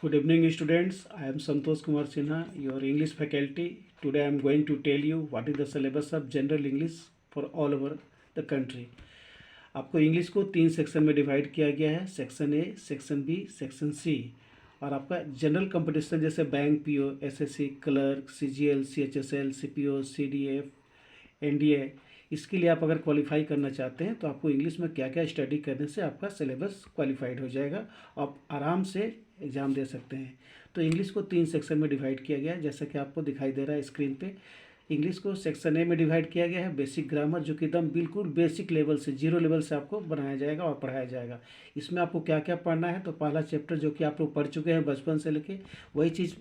Good evening, students. I am Santosh Kumar Sinha, your English faculty. Today I am going to tell you what is the syllabus of General English for all over the country. आपको English को 3 section में divide किया गया है, section A, section B, section C. और आपका general competition जैसे bank, PO, SSC, clerk, CGL, CHSL, CPO, CDF, NDA, इसके लिए आप अगर क्वालिफाई करना चाहते हैं तो आपको इंग्लिश में क्या क्या स्टडी करने से आपका सिलेबस क्वालिफाइड हो जाएगा। आप आराम से एग्ज़ाम दे सकते हैं। तो इंग्लिश को 3 सेक्शन में डिवाइड किया गया है, जैसा कि आपको दिखाई दे रहा है स्क्रीन पे। इंग्लिश को सेक्शन ए में डिवाइड किया गया है, बेसिक ग्रामर, जो कि एकदम बिल्कुल बेसिक लेवल से, जीरो लेवल से आपको बनाया जाएगा और पढ़ाया जाएगा। इसमें आपको क्या क्या पढ़ना है, तो पहला चैप्टर जो कि आप लोग पढ़ चुके हैं बचपन से लेके, वही चीज़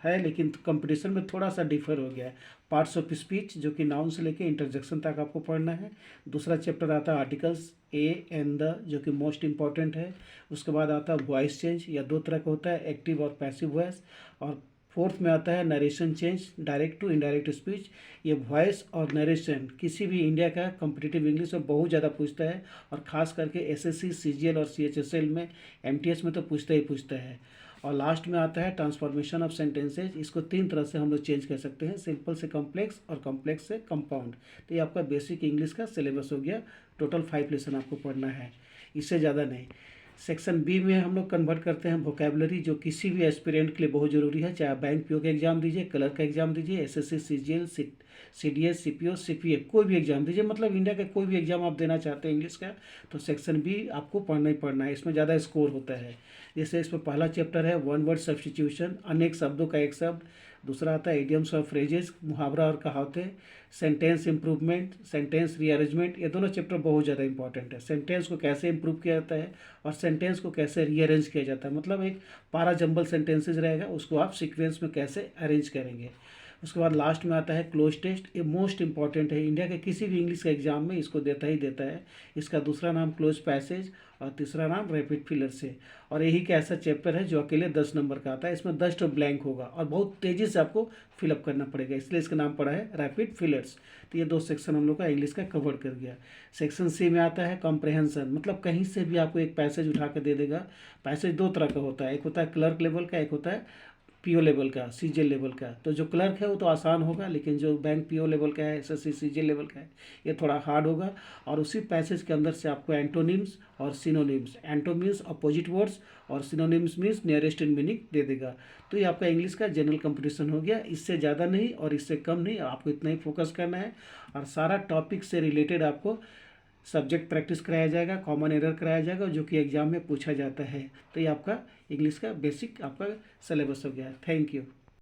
है, लेकिन कंपटीशन में थोड़ा सा डिफर हो गया है। पार्ट्स ऑफ स्पीच, जो कि नाउन से लेके इंटरजेक्शन तक आपको पढ़ना है। दूसरा चैप्टर आता है आर्टिकल्स ए एंड द, जो कि मोस्ट इंपॉर्टेंट है। उसके बाद आता है वॉइस चेंज, या 2 तरह का होता है, एक्टिव और पैसिव वॉइस। और फोर्थ में आता है narration change, direct to indirect speech. ये वॉइस और नरेशन किसी भी इंडिया का कॉम्पिटिटिव इंग्लिश में बहुत ज़्यादा पूछता है, और ख़ास करके एसएससी, सीजीएल और सीएचएसएल में, एमटीएस में तो पूछता है। और लास्ट में आता है ट्रांसफॉर्मेशन ऑफ सेंटेंसेज। इसको 3 तरह से हम लोग चेंज कर सकते हैं, सिंपल से कॉम्प्लेक्स और कॉम्प्लेक्स से कंपाउंड। तो ये आपका बेसिक इंग्लिश का सिलेबस हो गया। टोटल 5 लेसन आपको पढ़ना है, इससे ज़्यादा नहीं। सेक्शन बी में हम लोग कन्वर्ट करते हैं वोकेबलरी, जो किसी भी एस्पिरेंट के लिए बहुत ज़रूरी है, चाहे आप बैंक पीओ का एग्जाम दीजिए, क्लर्क का एग्जाम दीजिए, SSC, CGL, CDS, CPO, CPA, कोई भी एग्जाम दीजिए, मतलब इंडिया का कोई भी एग्जाम आप देना चाहते हैं इंग्लिश का, तो सेक्शन बी आपको पढ़ना ही पढ़ना है। इसमें ज़्यादा स्कोर होता है। जैसे इसमें पहला चैप्टर है वन वर्ड सब्स्टिट्यूशन, अनेक शब्दों का एक शब्द। दूसरा आता है इडियम्स और फ्रेजेस, मुहावरा और कहावतें। सेंटेंस इंप्रूवमेंट, सेंटेंस रीअरेंजमेंट, ये दोनों चैप्टर बहुत ज़्यादा इंपॉर्टेंट है। सेंटेंस को कैसे इंप्रूव किया जाता है और सेंटेंस को कैसे रीअरेंज किया जाता है, मतलब एक पारा जंबल सेंटेंसेज रहेगा, उसको आप सीक्वेंस में कैसे अरेंज करेंगे। उसके बाद लास्ट में आता है क्लोज टेस्ट। ये मोस्ट इंपॉर्टेंट है, इंडिया के किसी भी इंग्लिश के एग्जाम में इसको देता ही देता है। इसका दूसरा नाम क्लोज पैसेज और तीसरा नाम रैपिड फिलर्स है। और यही का ऐसा चैप्टर है जो अकेले 10 नंबर का आता है। इसमें 10 तो ब्लैंक होगा और बहुत तेज़ी से आपको फिलअप करना पड़ेगा, इसलिए इसका नाम पड़ा है रैपिड फिलर्स। तो ये 2 सेक्शन हम लोग का इंग्लिश का कवर कर गया। सेक्शन सी में आता है कॉम्प्रहेंसन, मतलब कहीं से भी आपको एक पैसेज उठा कर दे देगा। पैसेज 2 तरह का होता है, एक होता है क्लर्क लेवल का, एक होता है पीओ लेवल का, सीजीएल लेवल का। तो जो क्लर्क है वो तो आसान होगा, लेकिन जो बैंक पीओ लेवल का है, एसएससी, सीजीएल लेवल का है, ये थोड़ा हार्ड होगा। और उसी पैसेज के अंदर से आपको एंटोनिम्स और synonyms, anto means opposite words और synonyms means nearest in meaning दे देगा। तो ये आपका इंग्लिश का जनरल कंपटीशन हो गया। इससे ज़्यादा नहीं और इससे कम नहीं, आपको इतना ही फोकस करना है। और सारा टॉपिक से रिलेटेड आपको सब्जेक्ट प्रैक्टिस कराया जाएगा, कॉमन एरर कराया जाएगा, जो कि एग्जाम में पूछा जाता है। तो ये आपका इंग्लिश का बेसिक आपका सिलेबस हो गया है। Thank you.